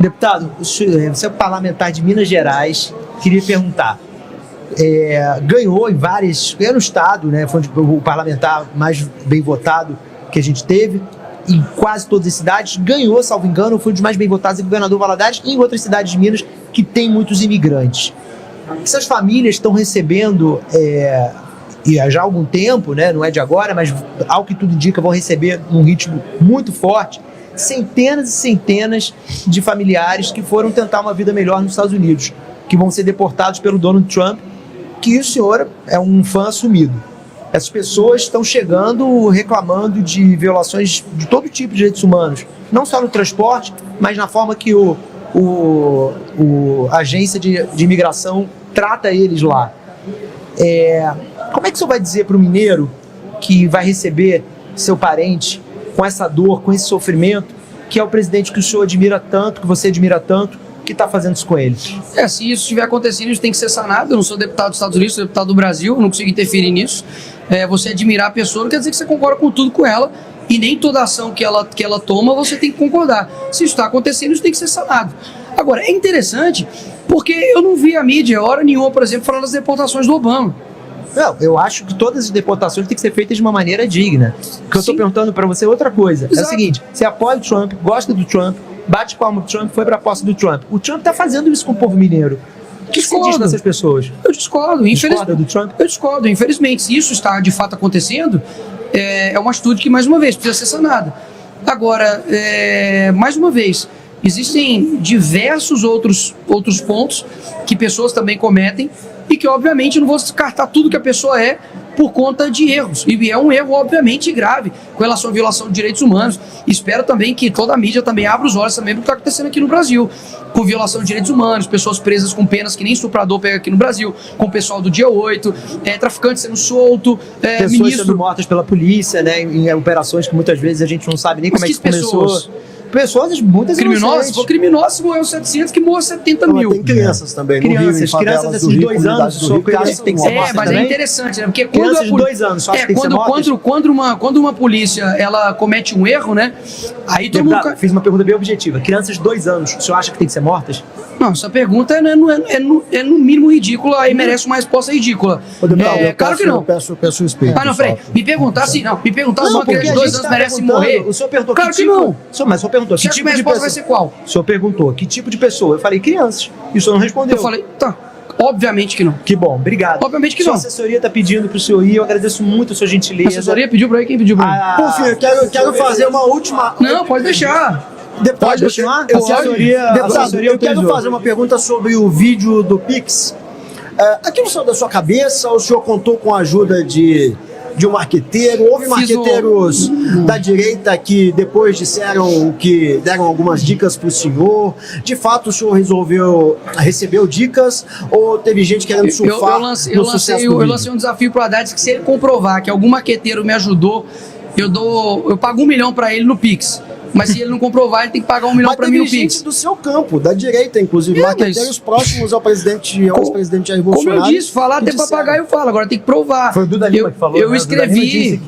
Deputado, você é parlamentar de Minas Gerais, queria perguntar, ganhou em várias, era no estado, né, foi o parlamentar mais bem votado que a gente teve, em quase todas as cidades, ganhou, salvo engano, foi um dos mais bem votados em Governador Valadares e em outras cidades de Minas que tem muitos imigrantes. Essas famílias estão recebendo, e já há algum tempo, né, não é de agora, mas ao que tudo indica vão receber num ritmo muito forte, centenas e centenas de familiares que foram tentar uma vida melhor nos Estados Unidos, que vão ser deportados pelo Donald Trump, que o senhor é um fã assumido. Essas pessoas estão chegando reclamando de violações de todo tipo de direitos humanos, não só no transporte, mas na forma que a agência de imigração trata eles lá. Como é que o senhor vai dizer para o mineiro que vai receber seu parente com essa dor, com esse sofrimento, que é o presidente que o senhor admira tanto, que você admira tanto, que está fazendo isso com ele? Se isso estiver acontecendo, isso tem que ser sanado. Eu não sou deputado dos Estados Unidos, sou deputado do Brasil, não consigo interferir nisso. Você admirar a pessoa não quer dizer que você concorda com tudo com ela, e nem toda ação que ela toma você tem que concordar. Se isso está acontecendo, isso tem que ser sanado. Agora, é interessante, porque eu não vi a mídia, hora nenhuma, por exemplo, falando das deportações do Obama. Não, eu acho que todas as deportações têm que ser feitas de uma maneira digna. O que eu estou perguntando para você é outra coisa. Exato. É o seguinte, você apoia o Trump, gosta do Trump, bate palma do Trump, foi para a posse do Trump. O Trump está fazendo isso com o povo mineiro. O que você diz dessas pessoas? Eu discordo. Discorda do Trump? Eu discordo. Infelizmente, se isso está de fato acontecendo, é uma atitude que, mais uma vez, precisa ser sanada. Agora, mais uma vez, existem diversos outros pontos que pessoas também cometem e que, obviamente, eu não vou descartar tudo que a pessoa é por conta de erros. E é um erro, obviamente, grave com relação à violação de direitos humanos. Espero também que toda a mídia também abra os olhos também para o que está acontecendo aqui no Brasil, com violação de direitos humanos, pessoas presas com penas que nem estuprador pega aqui no Brasil, com o pessoal do dia 8, traficante sendo solto, pessoas sendo mortas pela polícia, né, em operações que muitas vezes a gente não sabe nem como é que começou. Pessoas, muitas criminosos, se for criminoso, se morreu 700, que morreu 70 mil. Tem crianças também, crianças desses 2 anos, que tem que ser mortas mas também? É interessante, né? Porque crianças de 2 anos, só que tem que ser mortas? Quando uma polícia, ela comete um erro, né? Aí todo mundo... Fiz uma pergunta bem objetiva. Crianças de 2 anos, o senhor acha que tem que ser mortas? Não, essa pergunta é no mínimo ridícula e merece uma resposta ridícula. Claro que não. Eu peço respeito. Não, peraí. Me perguntar se uma criança de 2 anos merece morrer. O senhor perguntou claro que não. Mas o senhor perguntou que tipo de pessoa vai ser qual? O senhor perguntou que tipo de pessoa? Eu falei crianças. E o senhor não respondeu. Eu falei, tá. Obviamente que não. Que bom, obrigado. Obviamente que não. Sua assessoria está pedindo para o senhor ir, eu agradeço muito a sua gentileza. A assessoria pediu para ir? Quem pediu para ir? Por fim, eu quero fazer uma última... Não, pode deixar. Deputado, pode continuar? Eu quero fazer uma pergunta sobre o vídeo do Pix. Aquilo saiu da sua cabeça ou o senhor contou com a ajuda de um marqueteiro? Houve marqueteiros da direita que depois disseram que deram algumas dicas para o senhor? De fato, o senhor recebeu dicas ou teve gente querendo surfar no sucesso do vídeo? Eu lancei um desafio para o Haddad que se ele comprovar que algum marqueteiro me ajudou, eu pago 1 milhão para ele no Pix. Mas se ele não comprovar, ele tem que pagar 1 milhão para mim no Pix. Gente do seu campo, da direita, inclusive, marqueteiros próximos ao ex-presidente Jair Bolsonaro. Como eu disse, falar até papagaio eu falo, agora tem que provar. Foi o Duda Lima que falou, eu escrevi,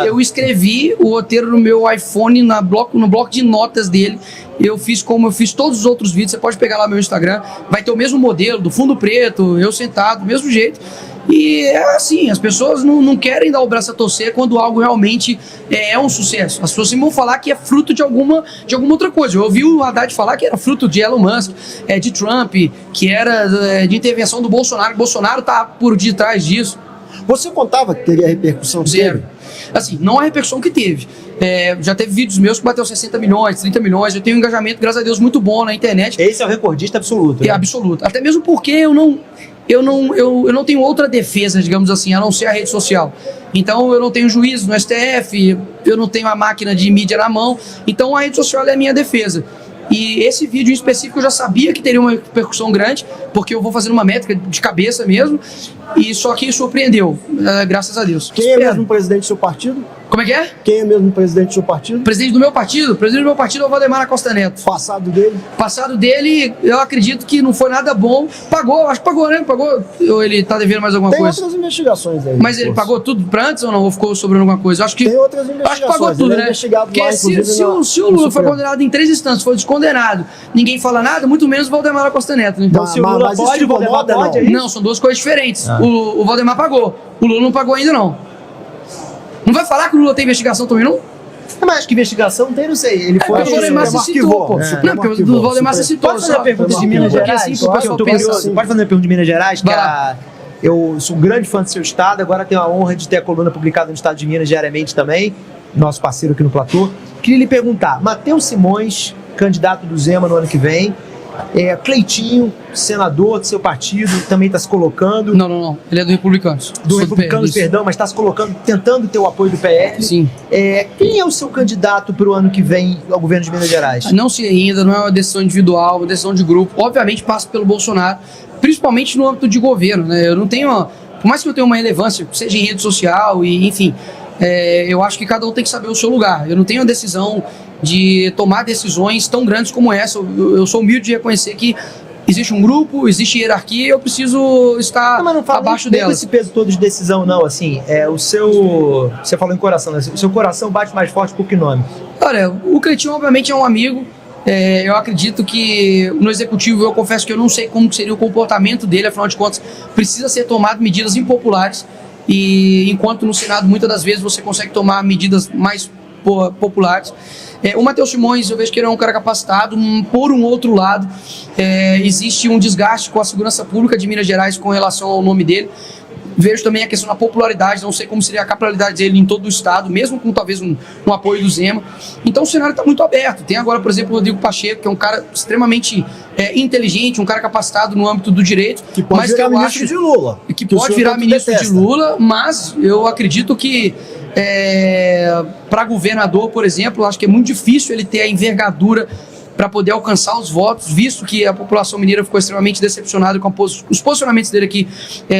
eu escrevi o roteiro no meu iPhone, no bloco de notas dele. Eu fiz como eu fiz todos os outros vídeos. Você pode pegar lá no meu Instagram, vai ter o mesmo modelo, do fundo preto, eu sentado, do mesmo jeito. E é assim, as pessoas não querem dar o braço a torcer quando algo realmente é um sucesso. As pessoas vão falar que é fruto de alguma outra coisa. Eu ouvi o Haddad falar que era fruto de Elon Musk, de Trump, que era de intervenção do Bolsonaro. Bolsonaro tá por detrás disso. Você contava que teria a repercussão que Zero. teve? Assim, não a repercussão que teve. Já teve vídeos meus que bateu 60 milhões, 30 milhões. Eu tenho um engajamento, graças a Deus, muito bom na internet. Esse é o recordista absoluto. É absoluto. Até mesmo porque eu não tenho outra defesa, digamos assim, a não ser a rede social. Então eu não tenho juízo no STF, eu não tenho a máquina de mídia na mão, então a rede social é a minha defesa. E esse vídeo em específico eu já sabia que teria uma repercussão grande, porque eu vou fazendo uma métrica de cabeça mesmo, e só que surpreendeu, graças a Deus. Quem é mesmo o presidente do seu partido? Como é que é? Quem é mesmo o presidente do seu partido? O presidente do meu partido é o Valdemar Costa Neto. Passado dele? Passado dele, eu acredito que não foi nada bom. Pagou, acho que pagou, né? Pagou. Ou ele tá devendo mais alguma coisa? Tem outras investigações aí. Mas ele pagou tudo pra antes ou não? Ou ficou sobrando alguma coisa? Eu acho que. Tem outras investigações. Acho que pagou tudo, né? Porque se o Lula foi condenado em 3 instâncias, foi descondenado, ninguém fala nada, muito menos o Valdemar Costa Neto, né? Então, se o Lula pode, o Valdemar pode, é isso? Não, são duas coisas diferentes. O Valdemar pagou. O Lula não pagou ainda, não. Não vai falar que o Lula tem investigação também, não? Mas acho que investigação tem, não sei. Ele foi. O Valdemar se citou, pô. Não, porque o Valdemar se citou. Pode fazer a pergunta de Minas Gerais? Assim, pro pessoal pensar. Pode fazer a pergunta de Minas Gerais? Que eu sou um grande fã do seu estado, agora tenho a honra de ter a coluna publicada no estado de Minas diariamente também, nosso parceiro aqui no Platô. Queria lhe perguntar, Matheus Simões, candidato do Zema no ano que vem, Cleitinho, senador do seu partido, também está se colocando. Não. Ele é do Republicanos. Do Republicanos, perdão, mas está se colocando, tentando ter o apoio do PL. Sim. Quem é o seu candidato para o ano que vem ao governo de Minas Gerais? Não sei ainda, não é uma decisão individual, uma decisão de grupo. Obviamente passa pelo Bolsonaro, principalmente no âmbito de governo, né? Eu não tenho, por mais que eu tenha uma relevância, seja em rede social e enfim, eu acho que cada um tem que saber o seu lugar. Eu não tenho a decisão de tomar decisões tão grandes como essa. Eu sou humilde de reconhecer que existe um grupo, existe hierarquia e eu preciso estar abaixo dela. Não esse peso todo de decisão, não. Assim, você falou em coração, né? O seu coração bate mais forte por que nome? Olha, o Cleitinho obviamente é um amigo. Eu acredito que no executivo, eu confesso que eu não sei como seria o comportamento dele, afinal de contas, precisa ser tomado medidas impopulares. E enquanto no Senado, muitas das vezes, você consegue tomar medidas mais populares. O Matheus Simões, eu vejo que ele é um cara capacitado. Por um outro lado, existe um desgaste com a segurança pública de Minas Gerais com relação ao nome dele. Vejo também a questão da popularidade, não sei como seria a capitalidade dele em todo o estado, mesmo com talvez um apoio do Zema. Então o cenário está muito aberto. Tem agora, por exemplo, o Rodrigo Pacheco, que é um cara extremamente inteligente, um cara capacitado no âmbito do direito. Que pode virar ministro de Lula. Que pode virar ministro de Lula, mas eu acredito que para governador, por exemplo, acho que é muito difícil ele ter a envergadura para poder alcançar os votos, visto que a população mineira ficou extremamente decepcionada com os posicionamentos dele aqui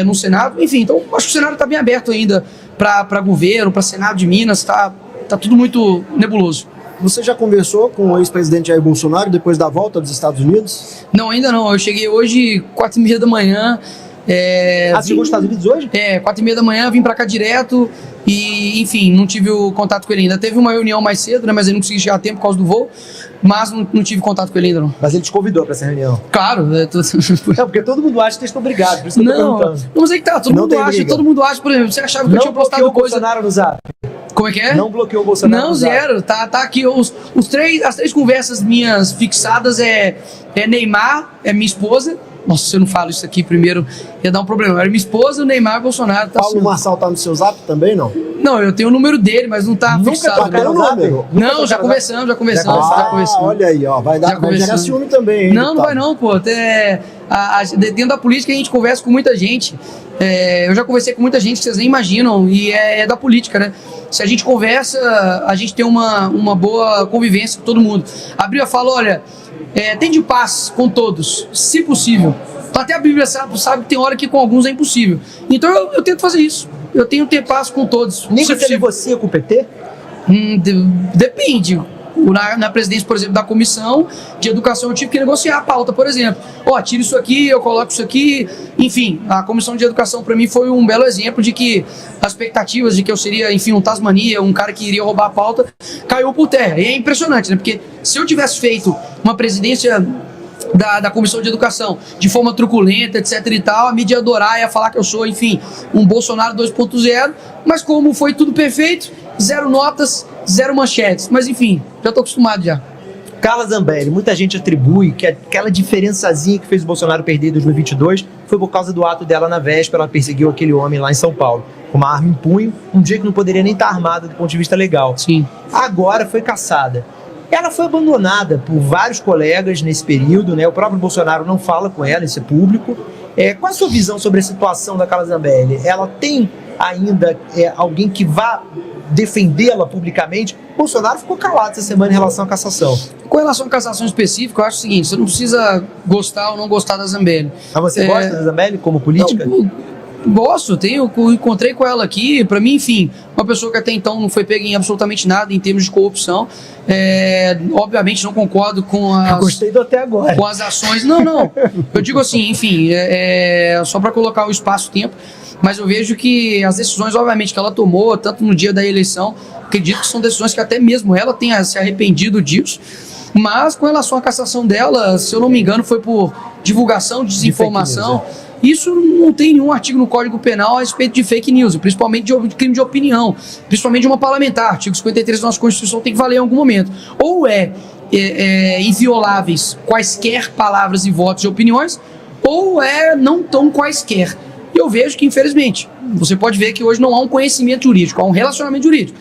no Senado. Enfim, então acho que o cenário está bem aberto ainda para governo, para Senado de Minas, tá tudo muito nebuloso. Você já conversou com o ex-presidente Jair Bolsonaro depois da volta dos Estados Unidos? Não, ainda não. Eu cheguei hoje, 4h30 da manhã. Você chegou aos Estados Unidos hoje? 4h30 da manhã, vim pra cá direto e, enfim, não tive o contato com ele ainda. Teve uma reunião mais cedo, né, mas eu não consegui chegar a tempo por causa do voo, mas não tive contato com ele ainda, não. Mas ele te convidou pra essa reunião? Claro. Porque todo mundo acha que eles estão brigados, por isso que eu tô perguntando. Não, mas é que tá, todo mundo acha, por exemplo, você achava que eu tinha postado coisa... Não bloqueou o Bolsonaro no Zap? Como é que é? Não bloqueou o Bolsonaro no Zap? Não, zero, tá aqui, as 3 conversas minhas fixadas Neymar, minha esposa. Nossa, se eu não falo isso aqui primeiro, ia dar um problema. Era minha esposa, o Neymar, o Bolsonaro. Paulo Marçal tá no seu Zap também, não? Não, eu tenho o número dele, mas não tá fixado. Nunca o número? Não, já conversamos. Olha aí, ó, vai gerar ciúme também, hein? Não vai não, pô. Dentro da política a gente conversa com muita gente. Eu já conversei com muita gente que vocês nem imaginam, e é da política, né? Se a gente conversa, a gente tem uma boa convivência com todo mundo. A Bíblia fala, olha, tem de paz com todos, se possível. Até a Bíblia sabe que tem hora que com alguns é impossível. Então eu tento fazer isso. Eu tenho que ter paz com todos. Nem que você negocia com o PT? Depende. Na presidência, por exemplo, da comissão de educação, eu tive que negociar a pauta, por exemplo. Tira isso aqui, eu coloco isso aqui. Enfim, a comissão de educação para mim foi um belo exemplo de que as expectativas de que eu seria, enfim, um Tasmania, um cara que iria roubar a pauta, caiu por terra. E é impressionante, né? Porque se eu tivesse feito uma presidência da Comissão de Educação de forma truculenta, etc e tal, a mídia ia adorar, ia falar que eu sou, enfim, um Bolsonaro 2.0, mas como foi tudo perfeito, 0 notas, 0 manchetes, mas enfim, já tô acostumado já. Carla Zambelli, muita gente atribui que aquela diferençazinha que fez o Bolsonaro perder em 2022 foi por causa do ato dela na véspera, ela perseguiu aquele homem lá em São Paulo, com uma arma em punho, um dia que não poderia nem estar armada do ponto de vista legal. Sim. Agora foi caçada. Ela foi abandonada por vários colegas nesse período, né? O próprio Bolsonaro não fala com ela, isso é público. Qual a sua visão sobre a situação da Carla Zambelli? Ela tem ainda alguém que vá defendê-la publicamente? Bolsonaro ficou calado essa semana em relação à cassação. Com relação à cassação específica, eu acho o seguinte, você não precisa gostar ou não gostar da Zambelli. Mas você gosta da Zambelli como política? Posso, encontrei com ela aqui, para mim, enfim, uma pessoa que até então não foi pega em absolutamente nada em termos de corrupção. Obviamente não concordo com Gostei do até agora. Com as ações. Não. Eu digo assim, enfim, só para colocar o espaço-tempo, mas eu vejo que as decisões, obviamente, que ela tomou, tanto no dia da eleição, acredito que são decisões que até mesmo ela tenha se arrependido disso. Mas com relação à cassação dela, se eu não me engano, foi por divulgação de desinformação. Isso não tem nenhum artigo no Código Penal a respeito de fake news, principalmente de crime de opinião, principalmente de uma parlamentar. Artigo 53 da nossa Constituição tem que valer em algum momento. Ou invioláveis quaisquer palavras e votos e opiniões, ou não tão quaisquer. E eu vejo que, infelizmente, você pode ver que hoje não há um conhecimento jurídico, há um relacionamento jurídico.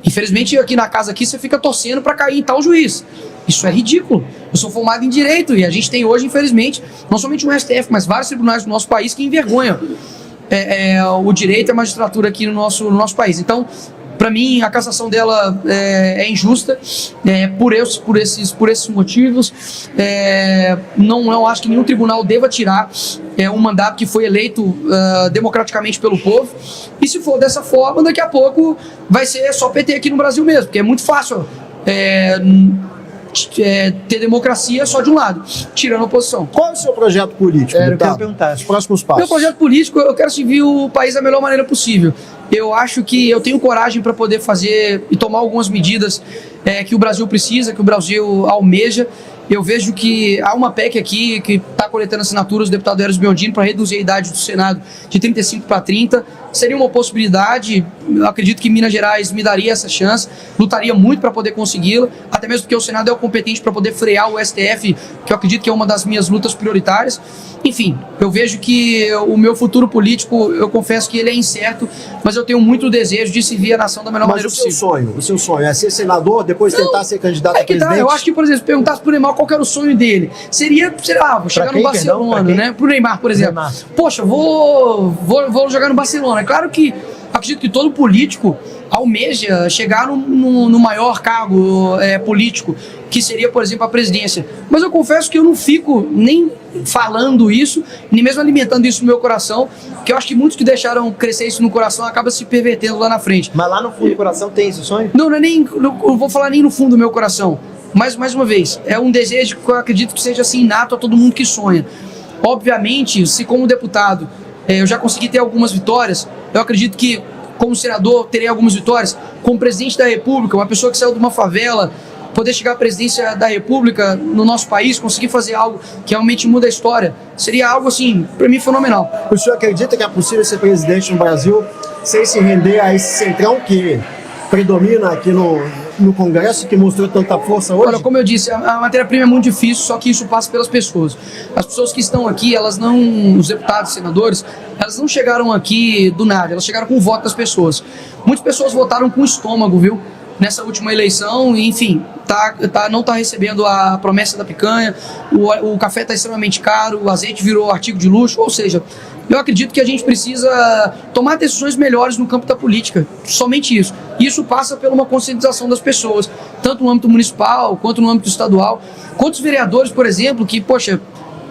Infelizmente, aqui na casa aqui, você fica torcendo para cair em tal juiz. Isso é ridículo. Eu sou formado em Direito e a gente tem hoje, infelizmente, não somente no STF, mas vários tribunais do nosso país que envergonham o direito e a magistratura aqui no nosso país. Então, para mim, a cassação dela é injusta por esses motivos. Não acho que nenhum tribunal deva tirar um mandato que foi eleito democraticamente pelo povo. E se for dessa forma, daqui a pouco vai ser só PT aqui no Brasil mesmo, porque é muito fácil ter democracia só de um lado, tirando a oposição. Qual é o seu projeto político, eu quero perguntar. Os próximos passos. Meu projeto político, eu quero servir o país da melhor maneira possível. Eu acho que eu tenho coragem para poder fazer e tomar algumas medidas que o Brasil precisa, que o Brasil almeja. Eu vejo que há uma PEC aqui que está coletando assinaturas do deputado Eros Biondini para reduzir a idade do Senado de 35 para 30. Seria uma possibilidade, eu acredito que Minas Gerais me daria essa chance, lutaria muito para poder consegui-la, até mesmo porque o Senado é o competente para poder frear o STF, que eu acredito que é uma das minhas lutas prioritárias. Enfim, eu vejo que o meu futuro político, eu confesso que ele é incerto, mas eu tenho muito desejo de servir a nação da melhor maneira possível. O seu sonho é ser senador, depois tentar ser candidato a presidente? Eu acho que, por exemplo, se perguntasse pro Neymar qual era o sonho dele, seria, vou chegar no Barcelona, né? Pro Neymar, por exemplo. Poxa, vou jogar no Barcelona. É claro que acredito que todo político almeja chegar no maior cargo político, que seria, por exemplo, a presidência. Mas eu confesso que eu não fico nem falando isso, nem mesmo alimentando isso no meu coração, que eu acho que muitos que deixaram crescer isso no coração acabam se pervertendo lá na frente. Mas lá no fundo do coração tem esse sonho? Não vou falar nem no fundo do meu coração. Mas, mais uma vez, é um desejo que eu acredito que seja assim inato a todo mundo que sonha. Obviamente, se como deputado eu já consegui ter algumas vitórias, eu acredito que como senador terei algumas vitórias, como presidente da República, uma pessoa que saiu de uma favela, poder chegar à presidência da República no nosso país, conseguir fazer algo que realmente muda a história, seria algo assim, para mim, fenomenal. O senhor acredita que é possível ser presidente no Brasil sem se render a esse centrão que predomina aqui no Congresso, que mostrou tanta força hoje? Olha, como eu disse, a matéria-prima é muito difícil, só que isso passa pelas pessoas. As pessoas que estão aqui, os deputados, senadores, elas não chegaram aqui do nada, elas chegaram com o voto das pessoas. Muitas pessoas votaram com o estômago, viu? Nessa última eleição, enfim, não está recebendo a promessa da picanha, o café está extremamente caro, o azeite virou artigo de luxo, ou seja, eu acredito que a gente precisa tomar decisões melhores no campo da política, somente isso. Isso passa por uma conscientização das pessoas, tanto no âmbito municipal, quanto no âmbito estadual. Quantos vereadores, por exemplo, que, poxa,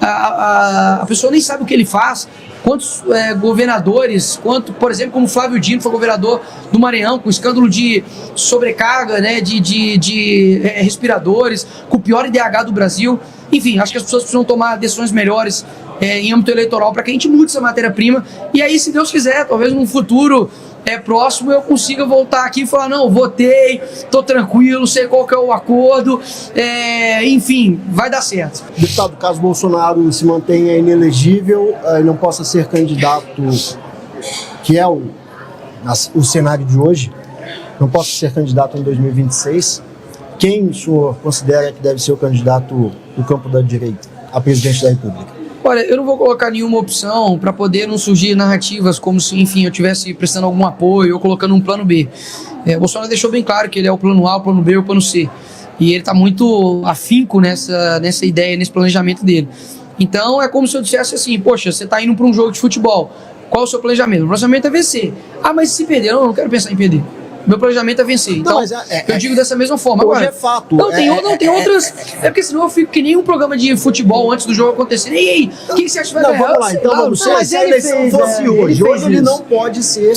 a pessoa nem sabe o que ele faz, quantos governadores, por exemplo, como Flávio Dino foi governador do Maranhão, com escândalo de sobrecarga, né, de respiradores, com o pior IDH do Brasil. Enfim, acho que as pessoas precisam tomar decisões melhores em âmbito eleitoral para que a gente mude essa matéria-prima. E aí, se Deus quiser, talvez num futuro próximo eu consiga voltar aqui e falar, não, votei, tô tranquilo, sei qual que é o acordo, enfim, vai dar certo. Deputado, caso Bolsonaro se mantenha inelegível e não possa ser candidato, que é o cenário de hoje, não possa ser candidato em 2026, quem o senhor considera que deve ser o candidato do campo da direita a presidente da República? Olha, eu não vou colocar nenhuma opção para poder não surgir narrativas como se, enfim, eu estivesse prestando algum apoio ou colocando um plano B. O Bolsonaro deixou bem claro que ele é o plano A, o plano B e o plano C. E ele está muito afinco nessa ideia, nesse planejamento dele. Então é como se eu dissesse assim, poxa, você está indo para um jogo de futebol, qual é o seu planejamento? O planejamento é vencer. Ah, mas se perder? Eu não quero pensar em perder. Meu planejamento é vencer. Então, mas eu digo dessa mesma forma. Hoje Agora, é fato. Não, tem outras. É porque senão eu fico que nem um programa de futebol antes do jogo acontecer. E aí, o que você acha que vai Não, ganhar? vamos lá, então vamos ser. Se a eleição fosse hoje ele não pode ser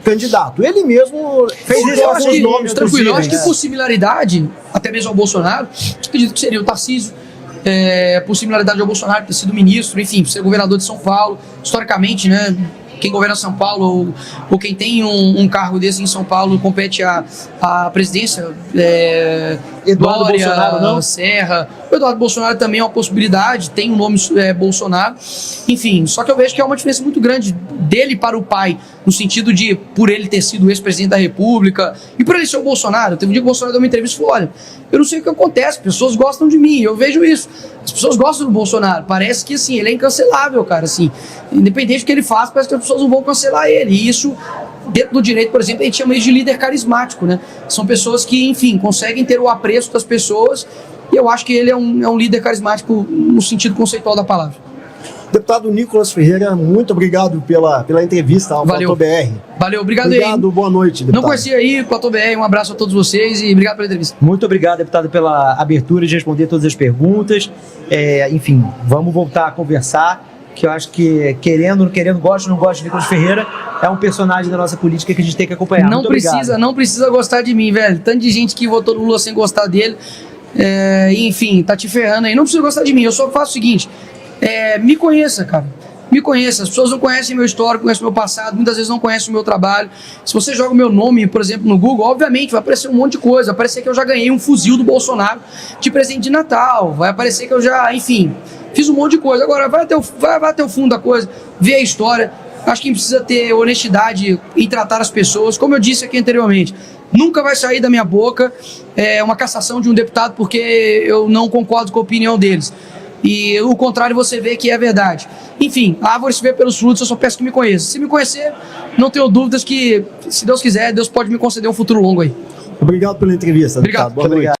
candidato. Ele mesmo fez isso com os nomes tranquilo. Eu acho que possíveis. por similaridade, até mesmo ao Bolsonaro, acredito que seria o Tarcísio. Por similaridade ao Bolsonaro, ter sido ministro, enfim, ser governador de São Paulo, historicamente, né? Quem governa São Paulo ou quem tem um cargo desse em São Paulo compete à presidência. Eduardo Dória, Bolsonaro, não? Serra. O Eduardo Bolsonaro também é uma possibilidade, tem o nome Bolsonaro. Enfim, só que eu vejo que é uma diferença muito grande dele para o pai, no sentido de, por ele ter sido ex-presidente da República e por ele ser o Bolsonaro. Teve um dia que o Bolsonaro deu uma entrevista e falou: olha, eu não sei o que acontece, pessoas gostam de mim, eu vejo isso. As pessoas gostam do Bolsonaro, parece que assim, ele é incancelável, cara, assim. Independente do que ele faz, parece que as pessoas não vão cancelar ele. E isso, dentro do direito, por exemplo, a gente chama isso de líder carismático, né? São pessoas que, enfim, conseguem ter o apreço das pessoas, e eu acho que ele é um líder carismático no sentido conceitual da palavra. Deputado Nicolas Ferreira, muito obrigado pela entrevista ao Platô BR. Valeu, obrigado aí. Boa noite, deputado. Não conhecia aí, Platô BR, um abraço a todos vocês e obrigado pela entrevista. Muito obrigado, deputado, pela abertura de responder todas as perguntas. Enfim, vamos voltar a conversar, que eu acho que, querendo, gosto ou não gosto de Nicolas Ferreira, é um personagem da nossa política que a gente tem que acompanhar. Não precisa gostar de mim, velho. Tanto de gente que votou no Lula sem gostar dele, enfim, tá te ferrando aí. Não precisa gostar de mim, eu só faço o seguinte... me conheça, cara. Me conheça. As pessoas não conhecem meu histórico, conhecem meu passado, muitas vezes não conhecem o meu trabalho. Se você joga o meu nome, por exemplo, no Google, obviamente vai aparecer um monte de coisa. Vai aparecer que eu já ganhei um fuzil do Bolsonaro de presente de Natal. Vai aparecer que eu já, enfim, fiz um monte de coisa. Agora, vai até o fundo da coisa, ver a história. Acho que precisa ter honestidade em tratar as pessoas. Como eu disse aqui anteriormente, nunca vai sair da minha boca uma cassação de um deputado porque eu não concordo com a opinião deles. E o contrário você vê que é verdade. Enfim, a árvore se vê pelos frutos, eu só peço que me conheça. Se me conhecer, não tenho dúvidas que, se Deus quiser, Deus pode me conceder um futuro longo aí. Obrigado pela entrevista. Obrigado. Boa noite.